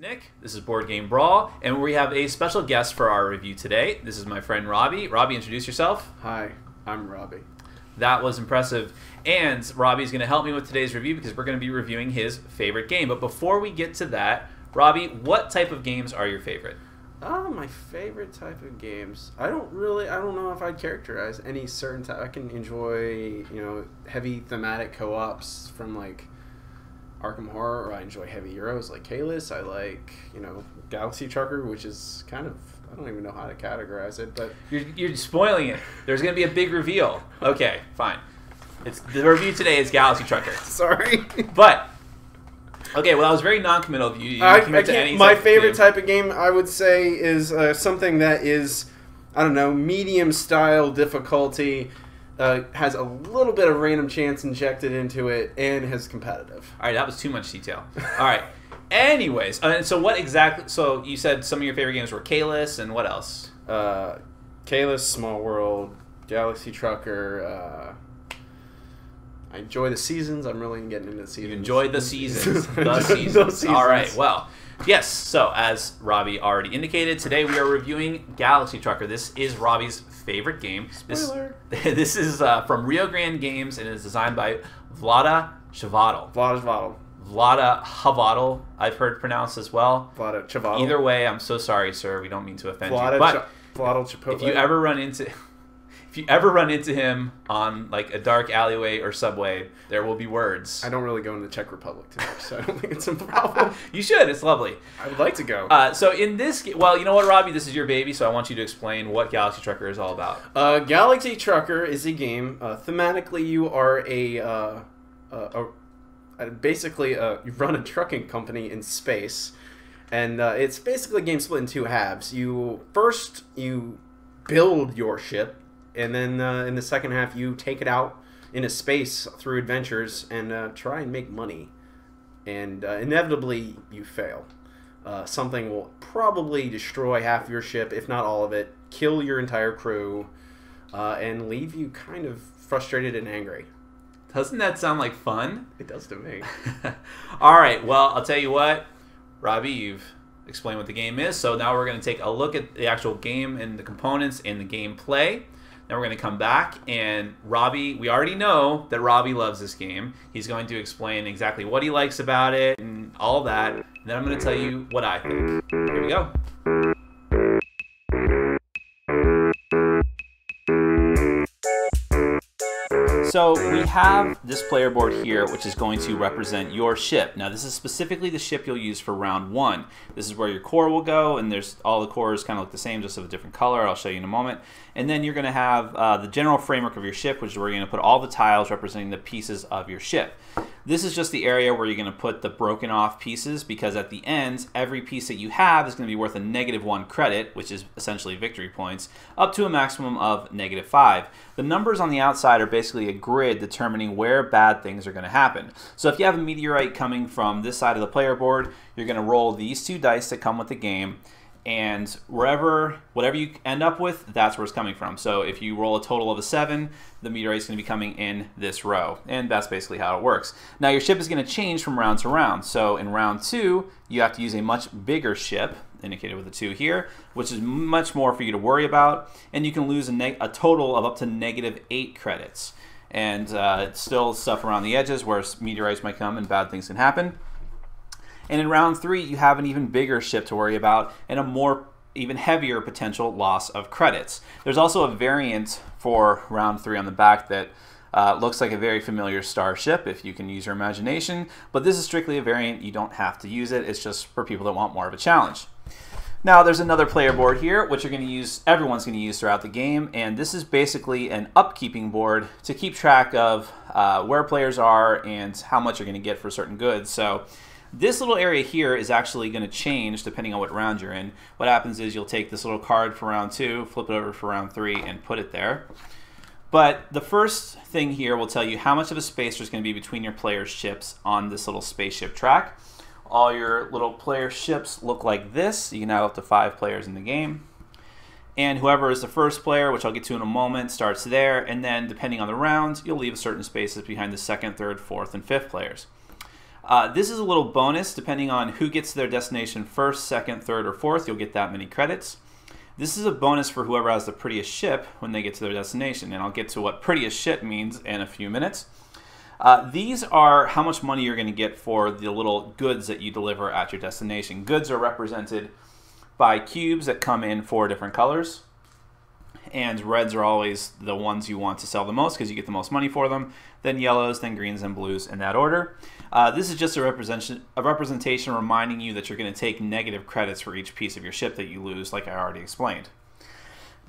Nick. This is Board Game Brawl, and we have a special guest for our review today. This is my friend Robbie. Robbie, introduce yourself. Hi, I'm Robbie. That was impressive. And Robbie's going to help me with today's review because we're going to be reviewing his favorite game. But before we get to that, Robbie, what type of games are your favorite? My favorite type of games. I don't know if I'd characterize any certain type. I can enjoy, heavy thematic co-ops from like Arkham Horror, or I enjoy heavy Euros like Kalis. I like, Galaxy Trucker, which is kind of, I don't even know how to categorize it, but You're spoiling it. There's going to be a big reveal. Okay, fine. The review today is Galaxy Trucker. Sorry. But okay, well, I was very non-committal of you. My favorite type of game, I would say, is something that is, I don't know, medium style difficulty, has a little bit of random chance injected into it, and has competitive. All right, that was too much detail. All right. Anyways, so what exactly? So you said some of your favorite games were Kalis, and what else? Kalis, Small World, Galaxy Trucker. I enjoy the seasons. I'm really getting into the seasons. You enjoyed the seasons. The seasons. All right. Well, yes. So as Robbie already indicated, today we are reviewing Galaxy Trucker. This is Robbie's favorite game. Spoiler. This is from Rio Grande Games and is designed by Vlada Chvátil. Vlada Chvátil, I've heard pronounced as well. Vlada Chvátil. Either way, I'm so sorry, sir. We don't mean to offend you. But if you ever run into him on like a dark alleyway or subway, there will be words. I don't really go in the Czech Republic too much, so I don't think it's a problem. You should. It's lovely. I would like to go. So in this, well, you know what, Robbie? This is your baby, so I want you to explain what Galaxy Trucker is all about. Galaxy Trucker is a game. Thematically, you are basically you run a trucking company in space, and it's basically a game split in two halves. You build your ship, and then in the second half you take it out into space through adventures and try and make money. And inevitably you fail. Something will probably destroy half your ship, if not all of it, kill your entire crew, and leave you kind of frustrated and angry. Doesn't that sound like fun? It does to me. All right, well, I'll tell you what, Robbie, you've explained what the game is, so now we're going to take a look at the actual game and the components and the gameplay. Then we're going to come back, and Robbie, we already know that Robbie loves this game. He's going to explain exactly what he likes about it and all that. And then I'm going to tell you what I think. Here we go. So we have this player board here, which is going to represent your ship. Now, this is specifically the ship you'll use for round one. This is where your core will go, and there's all the cores kind of look the same, just of a different color. I'll show you in a moment. And then you're going to have the general framework of your ship, which is where you're going to put all the tiles representing the pieces of your ship. This is just the area where you're going to put the broken off pieces, because at the end, every piece that you have is going to be worth a -1 credit, which is essentially victory points, up to a maximum of -5. The numbers on the outside are basically a grid determining where bad things are going to happen. So if you have a meteorite coming from this side of the player board, you're going to roll these 2 dice that come with the game, and whatever you end up with, that's where it's coming from. So if you roll a total of a 7, the meteorite is going to be coming in this row, and that's basically how it works. Now your ship is going to change from round to round. So in round 2, you have to use a much bigger ship, indicated with a 2 here, which is much more for you to worry about, and you can lose a total of up to -8 credits. And it's still stuff around the edges where meteorites might come and bad things can happen. And in round 3, you have an even bigger ship to worry about and a even heavier potential loss of credits. There's also a variant for round 3 on the back that looks like a very familiar starship, if you can use your imagination, but this is strictly a variant. You don't have to use it. It's just for people that want more of a challenge. Now there's another player board here, which everyone's going to use throughout the game, and this is basically an upkeeping board to keep track of where players are and how much you're going to get for certain goods. So this little area here is actually going to change depending on what round you're in. What happens is you'll take this little card for round 2, flip it over for round 3, and put it there. But the first thing here will tell you how much of a space there's going to be between your players' ships on this little spaceship track. All your little player ships look like this. You can have up to 5 players in the game. And whoever is the first player, which I'll get to in a moment, starts there. And then depending on the round, you'll leave certain spaces behind the second, third, fourth, and fifth players. This is a little bonus. Depending on who gets to their destination first, second, third, or fourth, you'll get that many credits. This is a bonus for whoever has the prettiest ship when they get to their destination, and I'll get to what prettiest ship means in a few minutes. These are how much money you're going to get for the little goods that you deliver at your destination. Goods are represented by cubes that come in 4 different colors, and reds are always the ones you want to sell the most because you get the most money for them, then yellows, then greens, and blues in that order. This is just a representation reminding you that you're going to take negative credits for each piece of your ship that you lose, like I already explained.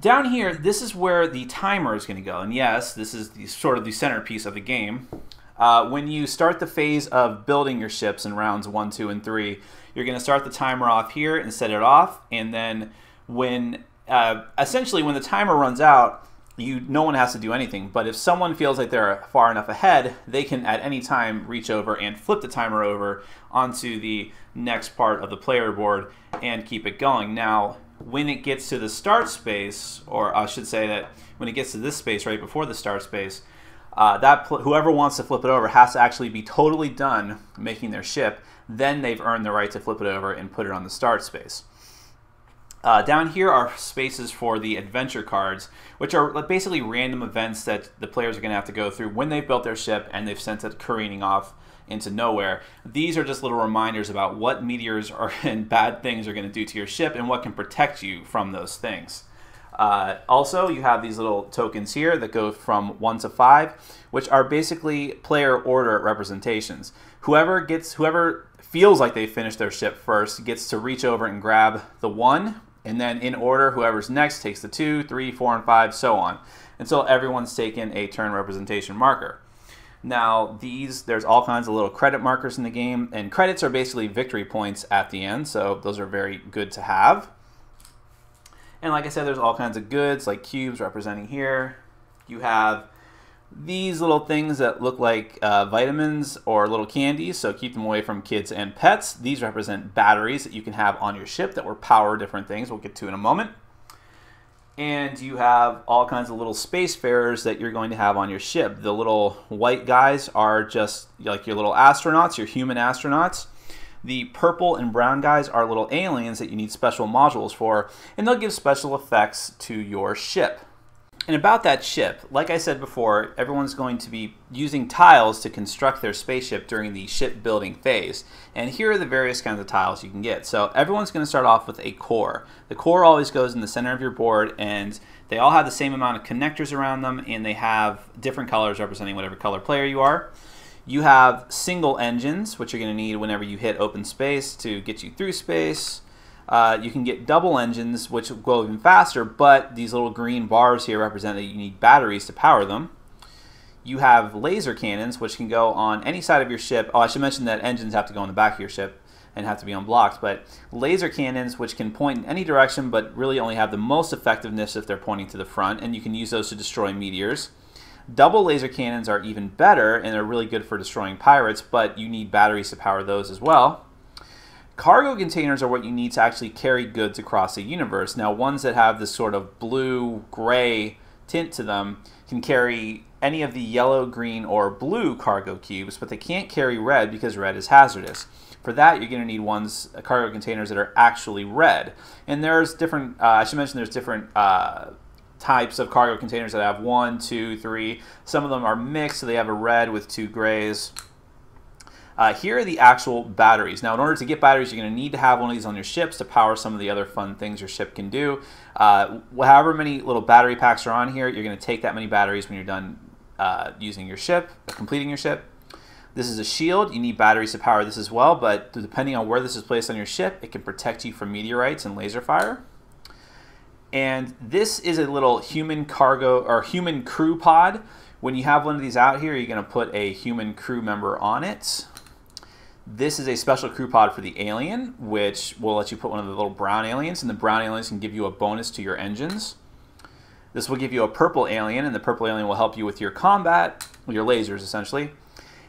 Down here, this is where the timer is going to go, and yes, this is sort of the centerpiece of the game. When you start the phase of building your ships in rounds 1, 2, and 3, you're going to start the timer off here and set it off, and then when essentially when the timer runs out, no one has to do anything. But if someone feels like they're far enough ahead, they can at any time reach over and flip the timer over onto the next part of the player board and keep it going. Now, when it gets to the start space, or I should say that when it gets to this space right before the start space, whoever wants to flip it over has to actually be totally done making their ship. Then they've earned the right to flip it over and put it on the start space. Down here are spaces for the adventure cards, which are basically random events that the players are going to have to go through when they've built their ship and they've sent it careening off into nowhere. These are just little reminders about what meteors and bad things are going to do to your ship and what can protect you from those things. Also, you have these little tokens here that go from 1 to 5, which are basically player order representations. Whoever feels like they finished their ship first gets to reach over and grab the 1, and then in order, whoever's next takes the 2, 3, 4, and 5, so on, until everyone's taken a turn representation marker. Now, there's all kinds of little credit markers in the game, and credits are basically victory points at the end, so those are very good to have. And like I said, there's all kinds of goods, like cubes representing here. You have these little things that look like vitamins or little candies, so keep them away from kids and pets. These represent batteries that you can have on your ship that will power different things we'll get to in a moment. And you have all kinds of little spacefarers that you're going to have on your ship. The little white guys are just like your little astronauts, your human astronauts. The purple and brown guys are little aliens that you need special modules for, and they'll give special effects to your ship. And about that ship, like I said before, everyone's going to be using tiles to construct their spaceship during the shipbuilding phase. And here are the various kinds of tiles you can get. So everyone's going to start off with a core. The core always goes in the center of your board, and they all have the same amount of connectors around them, and they have different colors representing whatever color player you are. You have single engines, which you're going to need whenever you hit open space to get you through space. You can get double engines, which will go even faster, but these little green bars here represent that you need batteries to power them. You have laser cannons, which can go on any side of your ship. Oh, I should mention that engines have to go on the back of your ship and have to be unblocked, but laser cannons, which can point in any direction, but really only have the most effectiveness if they're pointing to the front, and you can use those to destroy meteors. Double laser cannons are even better, and they're really good for destroying pirates, but you need batteries to power those as well. Cargo containers are what you need to actually carry goods across the universe. Now, ones that have this sort of blue-gray tint to them can carry any of the yellow, green, or blue cargo cubes, but they can't carry red because red is hazardous. For that, you're going to need cargo containers that are actually red. And there's different, I should mention there's different types of cargo containers that have 1, 2, 3. Some of them are mixed, so they have a red with 2 grays. Here are the actual batteries. Now, in order to get batteries, you're going to need to have one of these on your ships to power some of the other fun things your ship can do. However many little battery packs are on here, you're going to take that many batteries when you're done using your ship, completing your ship. This is a shield. You need batteries to power this as well, but depending on where this is placed on your ship, it can protect you from meteorites and laser fire. And this is a little human cargo or human crew pod. When you have one of these out here, you're going to put a human crew member on it. This is a special crew pod for the alien, which will let you put one of the little brown aliens, and the brown aliens can give you a bonus to your engines. This will give you a purple alien, and the purple alien will help you with your combat, with your lasers, essentially.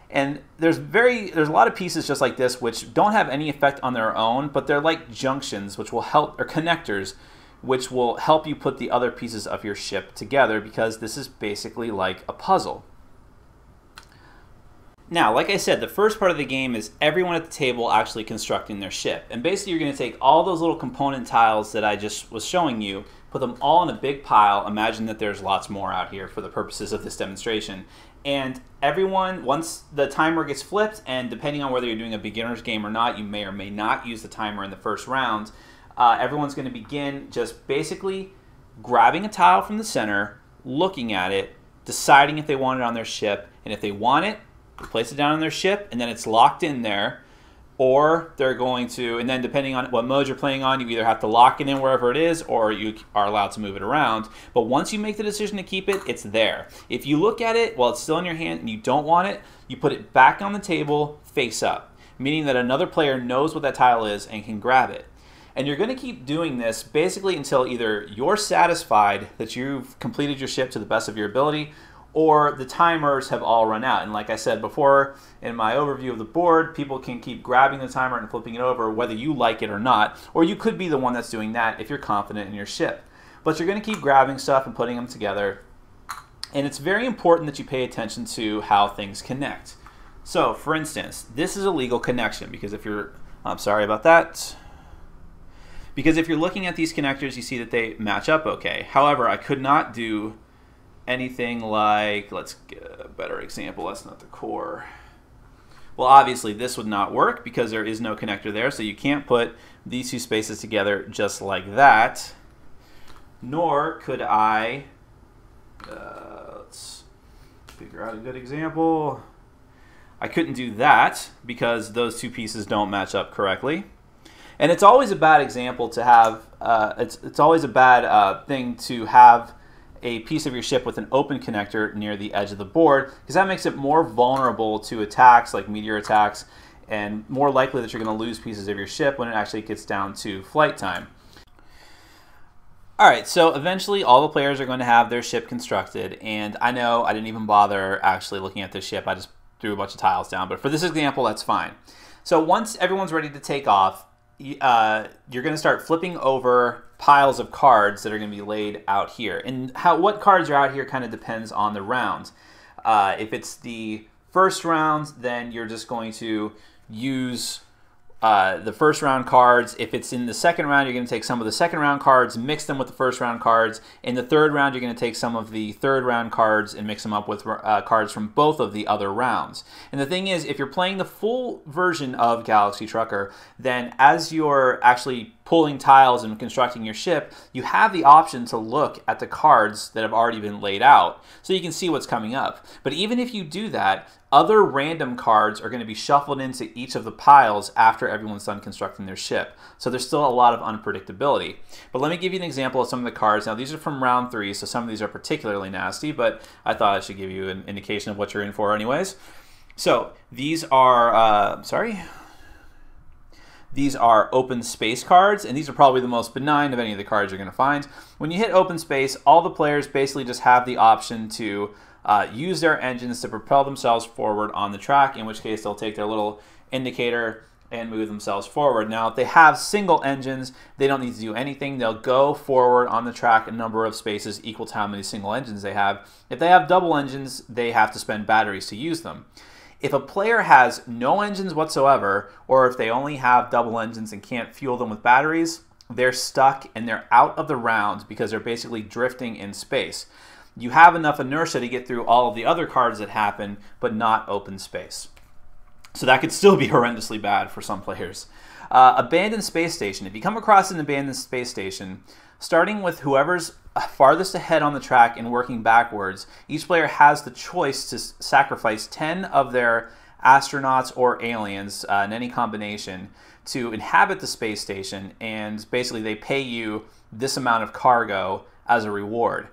And there's a lot of pieces just like this which don't have any effect on their own, but they're like junctions, which will help, or connectors, which will help you put the other pieces of your ship together, because this is basically like a puzzle. Now, like I said, the first part of the game is everyone at the table actually constructing their ship. And basically you're going to take all those little component tiles that I just was showing you, put them all in a big pile. Imagine that there's lots more out here for the purposes of this demonstration. And everyone, once the timer gets flipped, and depending on whether you're doing a beginner's game or not, you may or may not use the timer in the first round, everyone's going to begin just basically grabbing a tile from the center, looking at it, deciding if they want it on their ship, and if they want it, place it down on their ship, and then it's locked in there, or they're going to, and then depending on what mode you're playing on, you either have to lock it in wherever it is, or you are allowed to move it around. But once you make the decision to keep it, it's there. If you look at it while it's still in your hand and you don't want it, you put it back on the table face up, meaning that another player knows what that tile is and can grab it. And you're going to keep doing this basically until either you're satisfied that you've completed your ship to the best of your ability, or the timers have all run out. And like I said before in my overview of the board, people can keep grabbing the timer and flipping it over whether you like it or not, or you could be the one that's doing that if you're confident in your ship. But you're going to keep grabbing stuff and putting them together, and it's very important that you pay attention to how things connect. So for instance, this is a legal connection because if you're, I'm sorry about that, because if you're looking at these connectors, you see that they match up okay. However, I could not do anything like, let's get a better example, that's not the core. Well, obviously this would not work because there is no connector there, so you can't put these two spaces together just like that. Nor could I, let's figure out a good example. I couldn't do that because those two pieces don't match up correctly. And it's always a bad example to have, it's always a bad thing to have a piece of your ship with an open connector near the edge of the board, because that makes it more vulnerable to attacks like meteor attacks, and more likely that you're going to lose pieces of your ship when it actually gets down to flight time. Alright, so eventually all the players are going to have their ship constructed, and I know I didn't even bother actually looking at this ship, I just threw a bunch of tiles down, but for this example that's fine. So once everyone's ready to take off, you're going to start flipping over piles of cards that are going to be laid out here. And what cards are out here kind of depends on the round. If it's the first round, then you're just going to use the first round cards. If it's in the second round, you're going to take some of the second round cards, mix them with the first round cards. In the third round, you're going to take some of the third round cards and mix them up with cards from both of the other rounds. And the thing is, if you're playing the full version of Galaxy Trucker, then as you're actually pulling tiles and constructing your ship, you have the option to look at the cards that have already been laid out so you can see what's coming up. But even if you do that, other random cards are going to be shuffled into each of the piles after everyone's done constructing their ship. So there's still a lot of unpredictability. But let me give you an example of some of the cards. Now these are from round 3, so some of these are particularly nasty, but I thought I should give you an indication of what you're in for anyways. So these are, these are open space cards, and these are probably the most benign of any of the cards you're going to find. When you hit open space, all the players basically just have the option to use their engines to propel themselves forward on the track, in which case they'll take their little indicator and move themselves forward. Now, if they have single engines, they don't need to do anything. They'll go forward on the track a number of spaces equal to how many single engines they have. If they have double engines, they have to spend batteries to use them. If a player has no engines whatsoever, or if they only have double engines and can't fuel them with batteries, they're stuck and they're out of the round because they're basically drifting in space. You have enough inertia to get through all of the other cards that happen, but not open space. So that could still be horrendously bad for some players. Abandoned space station. If you come across an abandoned space station, starting with whoever's farthest ahead on the track and working backwards, each player has the choice to sacrifice 10 of their astronauts or aliens in any combination to inhabit the space station, and basically they pay you this amount of cargo as a reward.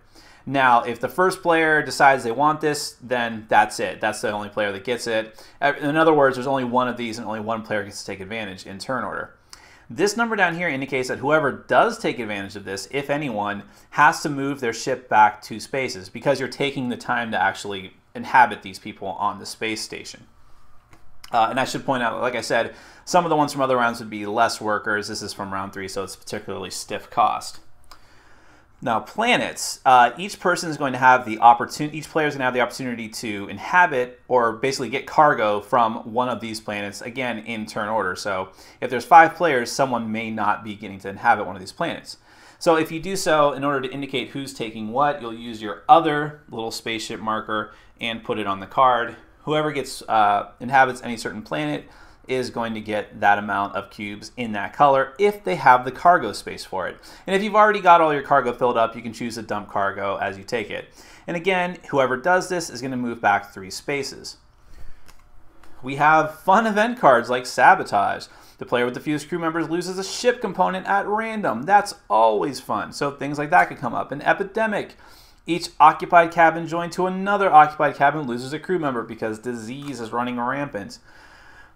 Now, if the first player decides they want this, then that's it. That's the only player that gets it. In other words, there's only one of these and only one player gets to take advantage in turn order. This number down here indicates that whoever does take advantage of this, if anyone, has to move their ship back 2 spaces because you're taking the time to actually inhabit these people on the space station. And I should point out, like I said, some of the ones from other rounds would be less workers. This is from round 3, so it's particularly stiff cost. Now, planets. Each person is going to have the opportunity. Each player is going to have the opportunity to inhabit or basically get cargo from one of these planets. Again, in turn order. So, if there's 5 players, someone may not be getting to inhabit one of these planets. So, if you do so, in order to indicate who's taking what, you'll use your other little spaceship marker and put it on the card. Whoever gets inhabits any certain planet is going to get that amount of cubes in that color if they have the cargo space for it. And if you've already got all your cargo filled up, you can choose to dump cargo as you take it. And again, whoever does this is going to move back 3 spaces. We have fun event cards like Sabotage. The player with the fewest crew members loses a ship component at random. That's always fun. So things like that could come up. An Epidemic. Each occupied cabin joined to another occupied cabin loses a crew member because disease is running rampant.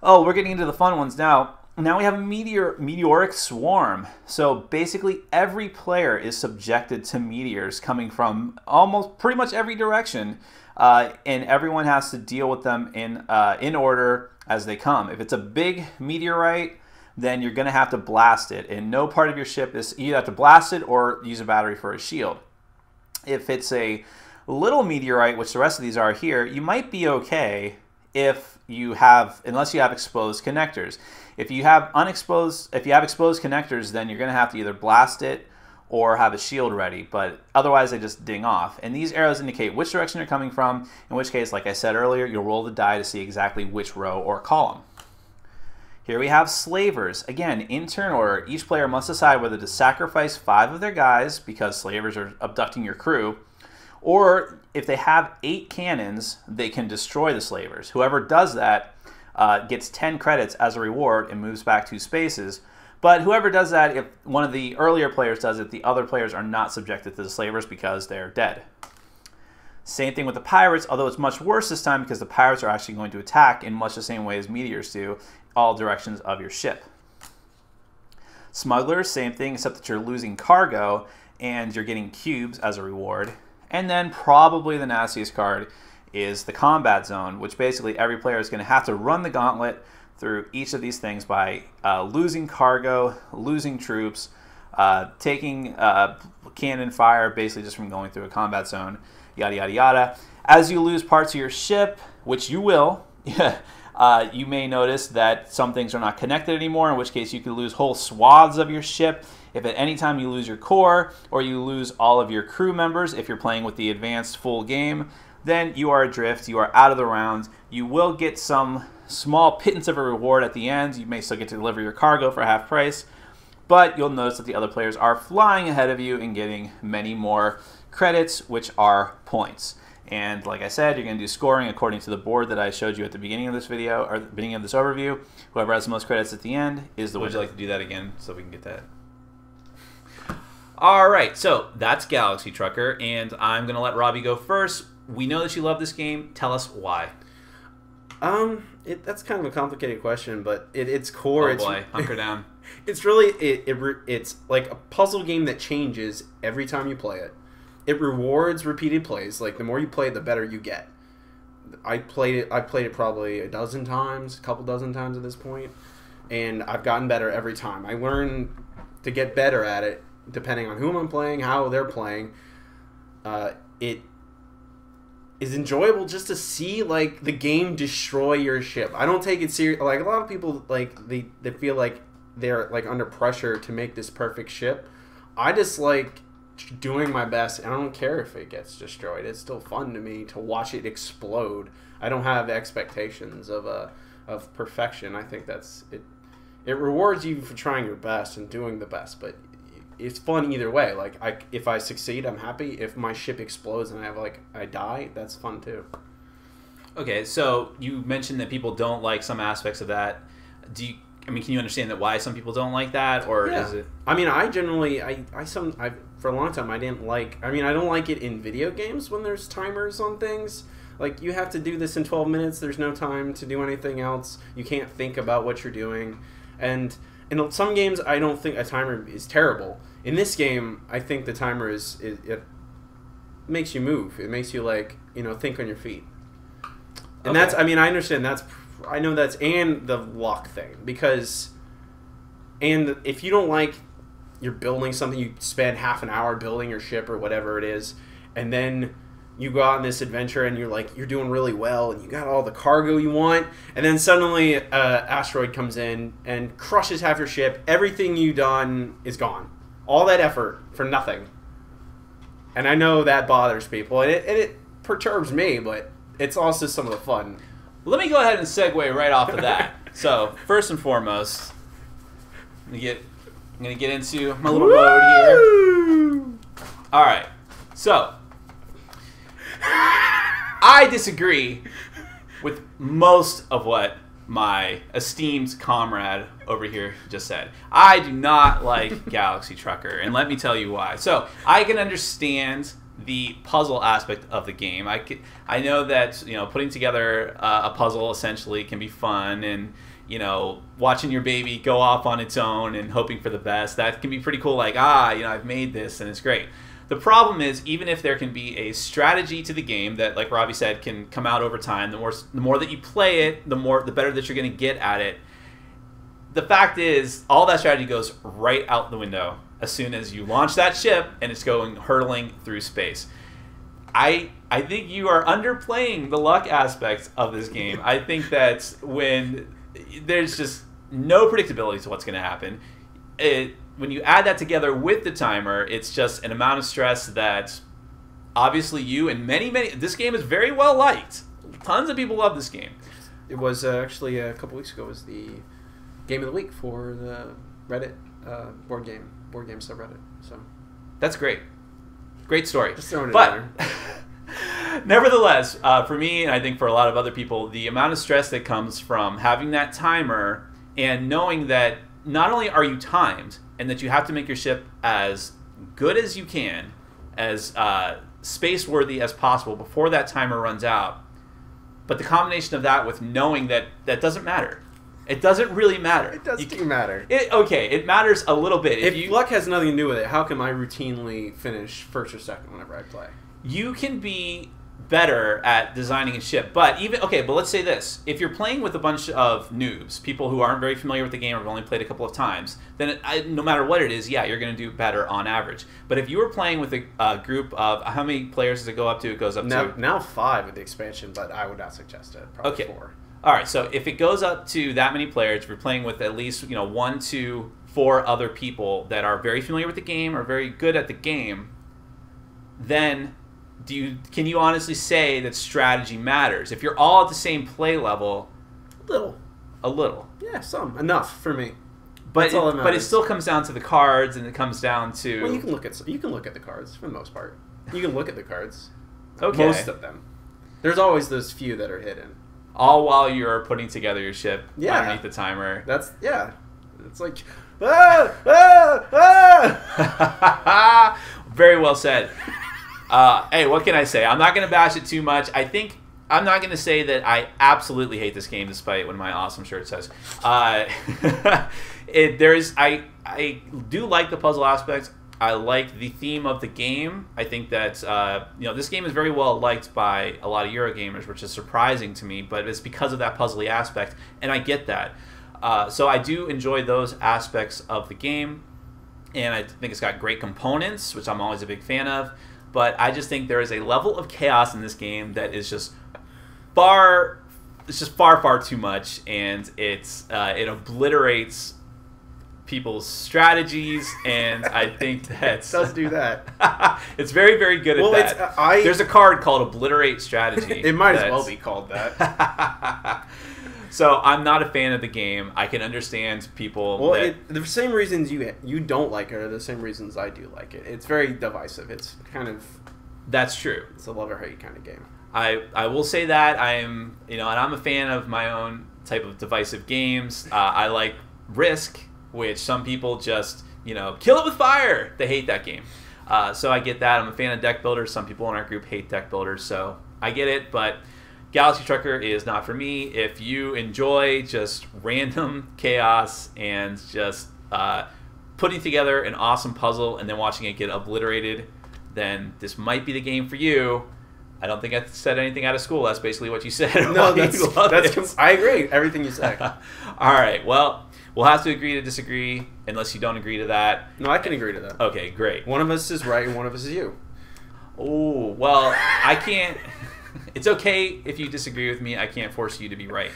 Oh, we're getting into the fun ones now. Now we have a meteoric swarm. So basically every player is subjected to meteors coming from almost pretty much every direction. And everyone has to deal with them in order as they come. If it's a big meteorite, then you're going to have to blast it. And no part of your ship is, you have to blast it or use a battery for a shield. If it's a little meteorite, which the rest of these are here, you might be okay if you have, unless you have exposed connectors. If you have exposed connectors, then you're going to have to either blast it or have a shield ready, but otherwise they just ding off. And these arrows indicate which direction you're coming from, in which case, like I said earlier, you'll roll the die to see exactly which row or column. Here we have slavers. Again, in turn order, each player must decide whether to sacrifice 5 of their guys because slavers are abducting your crew, or if they have 8 cannons, they can destroy the slavers. Whoever does that gets 10 credits as a reward and moves back 2 spaces. But whoever does that, if one of the earlier players does it, the other players are not subjected to the slavers because they're dead. Same thing with the pirates, although it's much worse this time because the pirates are actually going to attack in much the same way as meteors do, all directions of your ship. Smugglers, same thing, except that you're losing cargo and you're getting cubes as a reward. And then probably the nastiest card is the combat zone, which basically every player is going to have to run the gauntlet through each of these things by losing cargo, losing troops, taking cannon fire, basically just from going through a combat zone, yada, yada, yada. As you lose parts of your ship, which you will, you may notice that some things are not connected anymore, in which case you could lose whole swaths of your ship. If at any time you lose your core or you lose all of your crew members, if you're playing with the advanced full game, then you are adrift, you are out of the round. You will get some small pittance of a reward at the end. You may still get to deliver your cargo for half price, but you'll notice that the other players are flying ahead of you and getting many more credits, which are points. And like I said, you're going to do scoring according to the board that I showed you at the beginning of this video, or the beginning of this overview. Whoever has the most credits at the end is the winner. Would you like to do that again so we can get that? All right, so that's Galaxy Trucker, and I'm going to let Robbie go first. We know that you love this game. Tell us why. That's kind of a complicated question, but its core. Oh boy, hunker down. It's really it's like a puzzle game that changes every time you play it. It rewards repeated plays. Like the more you play it, the better you get. I played it probably a couple dozen times at this point, and I've gotten better every time. I learn to get better at it depending on whom I'm playing, how they're playing. It is enjoyable just to see like the game destroy your ship. I don't take it serious. Like a lot of people, like they feel like they're like under pressure to make this perfect ship. I just like doing my best, and I don't care if it gets destroyed. It's still fun to me to watch it explode. I don't have expectations of perfection. I think that's it. It rewards you for trying your best and doing the best, but it's fun either way. Like if I succeed, I'm happy. If my ship explodes and I die, that's fun too. Okay, so you mentioned that people don't like some aspects of that. Can you understand that why some people don't like that, or yeah. Is it? I mean, I generally, for a long time, I didn't like. I mean, I don't like it in video games when there's timers on things. Like you have to do this in 12 minutes. There's no time to do anything else. You can't think about what you're doing, and in some games, I don't think a timer is terrible. In this game, I think the timer it makes you move. It makes you think on your feet. And okay. I understand I know that's and the luck thing, because if you don't like you're building something. You spend half an hour building your ship or whatever it is, and then you go out on this adventure and you're doing really well and you got all the cargo you want, and then suddenly an asteroid comes in and crushes half your ship. Everything you done is gone. All that effort for nothing. And I know that bothers people, and it perturbs me, but it's also some of the fun. Let me go ahead and segue right off of that. So first and foremost, I'm gonna get into my little mode here. All right, so I disagree with most of what my esteemed comrade over here just said. I do not like Galaxy Trucker, and let me tell you why. So I can understand the puzzle aspect of the game. I know that putting together a puzzle essentially can be fun, and watching your baby go off on its own and hoping for the best, that can be pretty cool. Like I've made this and it's great. The problem is, even if there can be a strategy to the game that, like Robbie said, can come out over time, the more that you play it, the better that you're going to get at it. The fact is, all that strategy goes right out the window as soon as you launch that ship and it's going hurtling through space. I think you are underplaying the luck aspect of this game. I think that when there's just no predictability to what's going to happen, when you add that together with the timer, it's just an amount of stress that obviously you and many, this game is very well liked. Tons of people love this game. It was actually a couple weeks ago was the game of the week for the Reddit board game subreddit. So that's great. Great story. Just throwing it but in there. Nevertheless, for me, and I think for a lot of other people, the amount of stress that comes from having that timer and knowing that not only are you timed, and that you have to make your ship as good as you can, as space-worthy as possible before that timer runs out. But the combination of that with knowing that doesn't matter. It doesn't really matter. It does matter. It matters a little bit. If luck has nothing to do with it, how come I routinely finish first or second whenever I play? You can be better at designing a ship, but let's say this: if you're playing with a bunch of noobs, people who aren't very familiar with the game or have only played a couple of times, then no matter what it is, you're going to do better on average. But if you were playing with a group of, how many players does it go up to? It goes up to now 5 with the expansion, but I would not suggest it. Probably 4. All right, so if it goes up to that many players, if you're playing with at least 1, 2, 4 other people that are very familiar with the game or very good at the game, then can you honestly say that strategy matters? If you're all at the same play level, a little. Yeah, some enough for me. But it still comes down to the cards, and it comes down to. Well, you can look at the cards for the most part. You can look at the cards. Okay. Most of them. There's always those few that are hidden. All while you're putting together your ship underneath the timer. It's like Very well said. Hey, what can I say? I'm not going to bash it too much. I'm not going to say that I absolutely hate this game, despite what my awesome shirt says. I do like the puzzle aspect. I like the theme of the game. I think that this game is very well liked by a lot of Eurogamers, which is surprising to me. But it's because of that puzzly aspect, and I get that. So I do enjoy those aspects of the game, and I think it's got great components, which I'm always a big fan of. But I just think there is a level of chaos in this game that is just far too much, and it obliterates people's strategies, and I think that it does do that. It's very, very good at that. There's a card called Obliterate Strategy. It might as well be called that. So I'm not a fan of the game. I can understand people. Well, the same reasons you don't like it are the same reasons I do like it. It's very divisive. It's kind of. That's true. It's a love or hate kind of game. I will say that and I'm a fan of my own type of divisive games. I like Risk, which some people just kill it with fire. They hate that game. So I get that. I'm a fan of deck builders. Some people in our group hate deck builders, so I get it. But Galaxy Trucker is not for me. If you enjoy just random chaos and just putting together an awesome puzzle and then watching it get obliterated, then this might be the game for you. I don't think I said anything out of school. That's basically what you said. No, I agree. Everything you said. All right. Well, We'll have to agree to disagree unless you don't agree to that. No, I can agree to that. Okay, great. One of us is right and one of us is you. Oh, well, I can't. It's okay if you disagree with me. I can't force you to be right.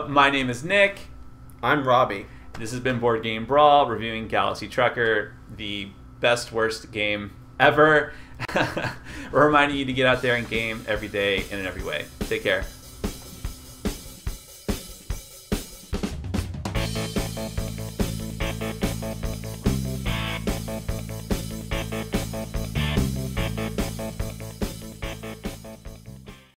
My name is Nick. I'm Robbie. This has been Board Game Brawl, reviewing Galaxy Trucker, the best, worst game ever. We're reminding you to get out there and game every day and in every way. Take care.